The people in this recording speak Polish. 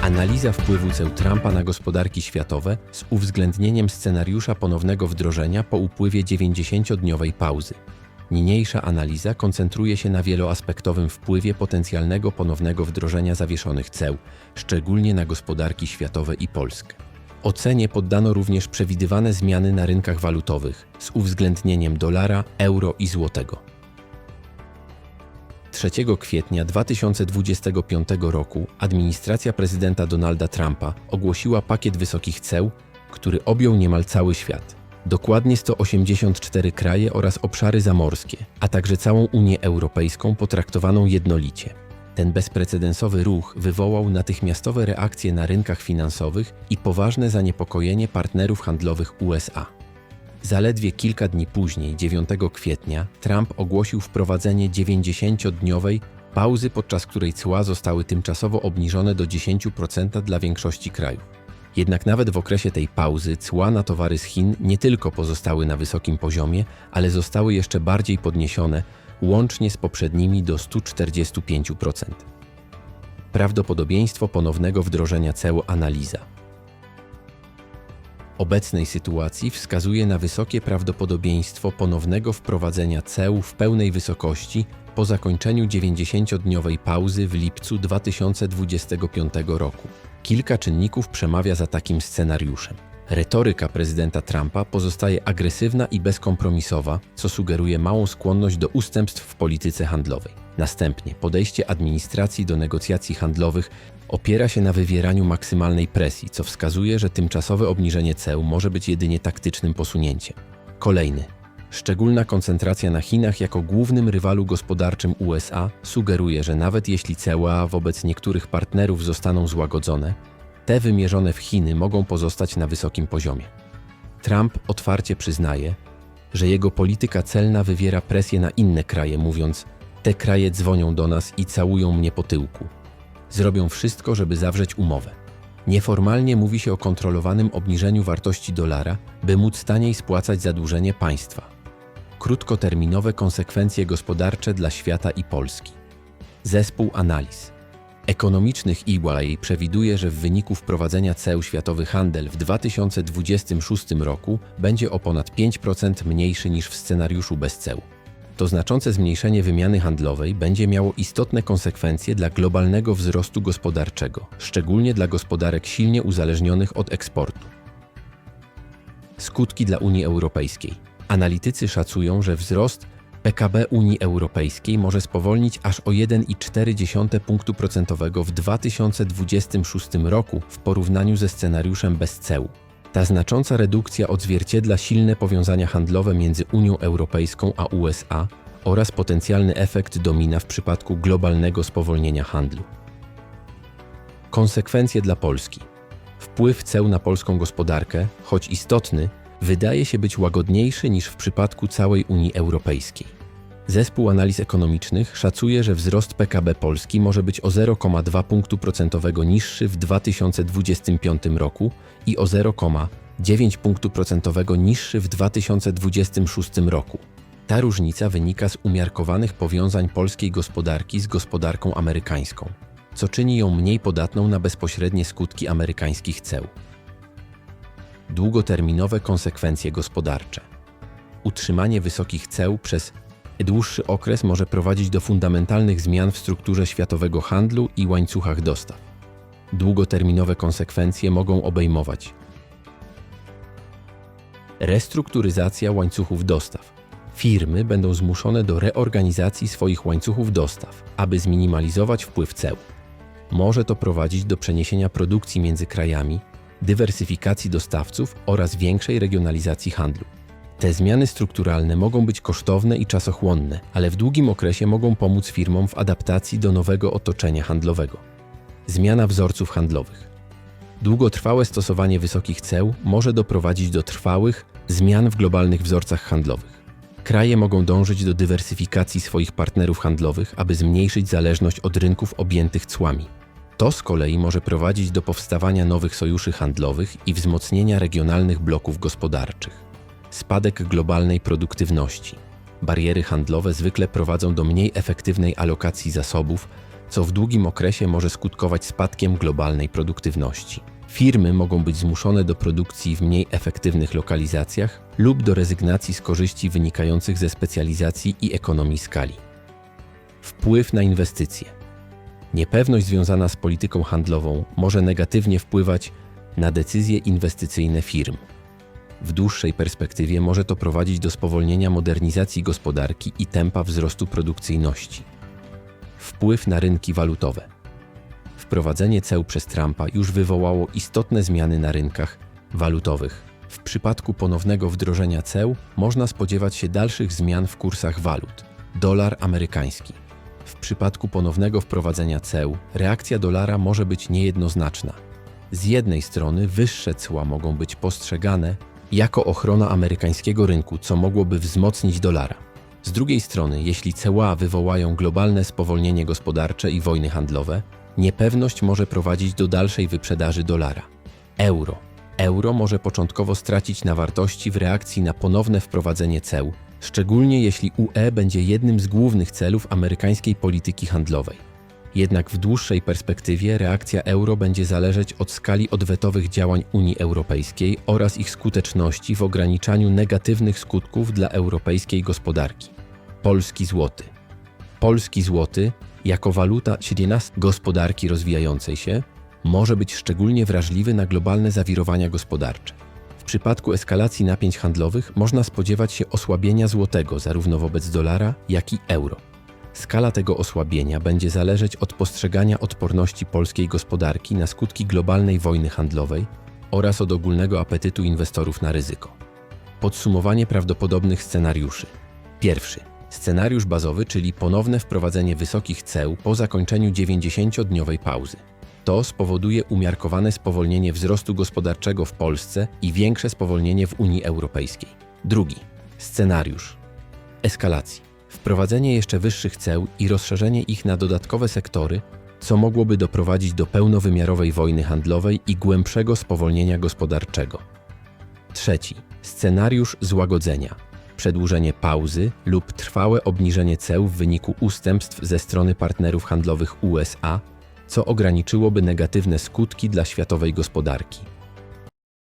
Analiza wpływu ceł Trumpa na gospodarki światowe z uwzględnieniem scenariusza ponownego wdrożenia po upływie 90-dniowej pauzy. Niniejsza analiza koncentruje się na wieloaspektowym wpływie potencjalnego ponownego wdrożenia zawieszonych ceł, szczególnie na gospodarki światowe i Polskę. Ocenie poddano również przewidywane zmiany na rynkach walutowych z uwzględnieniem dolara, euro i złotego. 3 kwietnia 2025 roku administracja prezydenta Donalda Trumpa ogłosiła pakiet wysokich ceł, który objął niemal cały świat. Dokładnie 184 kraje oraz obszary zamorskie, a także całą Unię Europejską potraktowaną jednolicie. Ten bezprecedensowy ruch wywołał natychmiastowe reakcje na rynkach finansowych i poważne zaniepokojenie partnerów handlowych USA. Zaledwie kilka dni później, 9 kwietnia, Trump ogłosił wprowadzenie 90-dniowej pauzy, podczas której cła zostały tymczasowo obniżone do 10% dla większości krajów. Jednak nawet w okresie tej pauzy cła na towary z Chin nie tylko pozostały na wysokim poziomie, ale zostały jeszcze bardziej podniesione, łącznie z poprzednimi do 145%. Prawdopodobieństwo ponownego wdrożenia ceł analiza obecnej sytuacji wskazuje na wysokie prawdopodobieństwo ponownego wprowadzenia ceł w pełnej wysokości po zakończeniu 90-dniowej pauzy w lipcu 2025 roku. Kilka czynników przemawia za takim scenariuszem. Retoryka prezydenta Trumpa pozostaje agresywna i bezkompromisowa, co sugeruje małą skłonność do ustępstw w polityce handlowej. Następnie podejście administracji do negocjacji handlowych opiera się na wywieraniu maksymalnej presji, co wskazuje, że tymczasowe obniżenie ceł może być jedynie taktycznym posunięciem. Kolejny. Szczególna koncentracja na Chinach jako głównym rywalu gospodarczym USA sugeruje, że nawet jeśli cła wobec niektórych partnerów zostaną złagodzone, te wymierzone w Chiny mogą pozostać na wysokim poziomie. Trump otwarcie przyznaje, że jego polityka celna wywiera presję na inne kraje, mówiąc: te kraje dzwonią do nas i całują mnie po tyłku. Zrobią wszystko, żeby zawrzeć umowę. Nieformalnie mówi się o kontrolowanym obniżeniu wartości dolara, by móc taniej spłacać zadłużenie państwa. Krótkoterminowe konsekwencje gospodarcze dla świata i Polski. Zespół analiz ekonomicznych EY przewiduje, że w wyniku wprowadzenia ceł światowy handel w 2026 roku będzie o ponad 5% mniejszy niż w scenariuszu bez ceł. To znaczące zmniejszenie wymiany handlowej będzie miało istotne konsekwencje dla globalnego wzrostu gospodarczego, szczególnie dla gospodarek silnie uzależnionych od eksportu. Skutki dla Unii Europejskiej. Analitycy szacują, że wzrost PKB Unii Europejskiej może spowolnić aż o 1,4 punktu procentowego w 2026 roku w porównaniu ze scenariuszem bez ceł. Ta znacząca redukcja odzwierciedla silne powiązania handlowe między Unią Europejską a USA oraz potencjalny efekt domina w przypadku globalnego spowolnienia handlu. Konsekwencje dla Polski. Wpływ ceł na polską gospodarkę, choć istotny, wydaje się być łagodniejszy niż w przypadku całej Unii Europejskiej. Zespół analiz ekonomicznych szacuje, że wzrost PKB Polski może być o 0,2 punktu procentowego niższy w 2025 roku i o 0,9 punktu procentowego niższy w 2026 roku. Ta różnica wynika z umiarkowanych powiązań polskiej gospodarki z gospodarką amerykańską, co czyni ją mniej podatną na bezpośrednie skutki amerykańskich ceł. Długoterminowe konsekwencje gospodarcze. Utrzymanie wysokich ceł przez dłuższy okres może prowadzić do fundamentalnych zmian w strukturze światowego handlu i łańcuchach dostaw. Długoterminowe konsekwencje mogą obejmować restrukturyzacja łańcuchów dostaw. Firmy będą zmuszone do reorganizacji swoich łańcuchów dostaw, aby zminimalizować wpływ ceł. Może to prowadzić do przeniesienia produkcji między krajami, dywersyfikacji dostawców oraz większej regionalizacji handlu. Te zmiany strukturalne mogą być kosztowne i czasochłonne, ale w długim okresie mogą pomóc firmom w adaptacji do nowego otoczenia handlowego. Zmiana wzorców handlowych. Długotrwałe stosowanie wysokich ceł może doprowadzić do trwałych zmian w globalnych wzorcach handlowych. Kraje mogą dążyć do dywersyfikacji swoich partnerów handlowych, aby zmniejszyć zależność od rynków objętych cłami. To z kolei może prowadzić do powstawania nowych sojuszy handlowych i wzmocnienia regionalnych bloków gospodarczych. Spadek globalnej produktywności. Bariery handlowe zwykle prowadzą do mniej efektywnej alokacji zasobów, co w długim okresie może skutkować spadkiem globalnej produktywności. Firmy mogą być zmuszone do produkcji w mniej efektywnych lokalizacjach lub do rezygnacji z korzyści wynikających ze specjalizacji i ekonomii skali. Wpływ na inwestycje. Niepewność związana z polityką handlową może negatywnie wpływać na decyzje inwestycyjne firm. W dłuższej perspektywie może to prowadzić do spowolnienia modernizacji gospodarki i tempa wzrostu produkcyjności. Wpływ na rynki walutowe. Wprowadzenie ceł przez Trumpa już wywołało istotne zmiany na rynkach walutowych. W przypadku ponownego wdrożenia ceł można spodziewać się dalszych zmian w kursach walut. Dolar amerykański. W przypadku ponownego wprowadzenia ceł reakcja dolara może być niejednoznaczna. Z jednej strony wyższe cła mogą być postrzegane jako ochrona amerykańskiego rynku, co mogłoby wzmocnić dolara. Z drugiej strony, jeśli cła wywołają globalne spowolnienie gospodarcze i wojny handlowe, niepewność może prowadzić do dalszej wyprzedaży dolara. Euro. Euro może początkowo stracić na wartości w reakcji na ponowne wprowadzenie ceł, szczególnie jeśli UE będzie jednym z głównych celów amerykańskiej polityki handlowej. Jednak w dłuższej perspektywie reakcja euro będzie zależeć od skali odwetowych działań Unii Europejskiej oraz ich skuteczności w ograniczaniu negatywnych skutków dla europejskiej gospodarki. Polski złoty. Polski złoty, jako waluta 17 gospodarki rozwijającej się, może być szczególnie wrażliwy na globalne zawirowania gospodarcze. W przypadku eskalacji napięć handlowych można spodziewać się osłabienia złotego zarówno wobec dolara, jak i euro. Skala tego osłabienia będzie zależeć od postrzegania odporności polskiej gospodarki na skutki globalnej wojny handlowej oraz od ogólnego apetytu inwestorów na ryzyko. Podsumowanie prawdopodobnych scenariuszy. Pierwszy. Scenariusz bazowy, czyli ponowne wprowadzenie wysokich ceł po zakończeniu 90-dniowej pauzy. To spowoduje umiarkowane spowolnienie wzrostu gospodarczego w Polsce i większe spowolnienie w Unii Europejskiej. Drugi. Scenariusz eskalacji. Wprowadzenie jeszcze wyższych ceł i rozszerzenie ich na dodatkowe sektory, co mogłoby doprowadzić do pełnowymiarowej wojny handlowej i głębszego spowolnienia gospodarczego. Trzeci. Scenariusz złagodzenia. Przedłużenie pauzy lub trwałe obniżenie ceł w wyniku ustępstw ze strony partnerów handlowych USA, co ograniczyłoby negatywne skutki dla światowej gospodarki.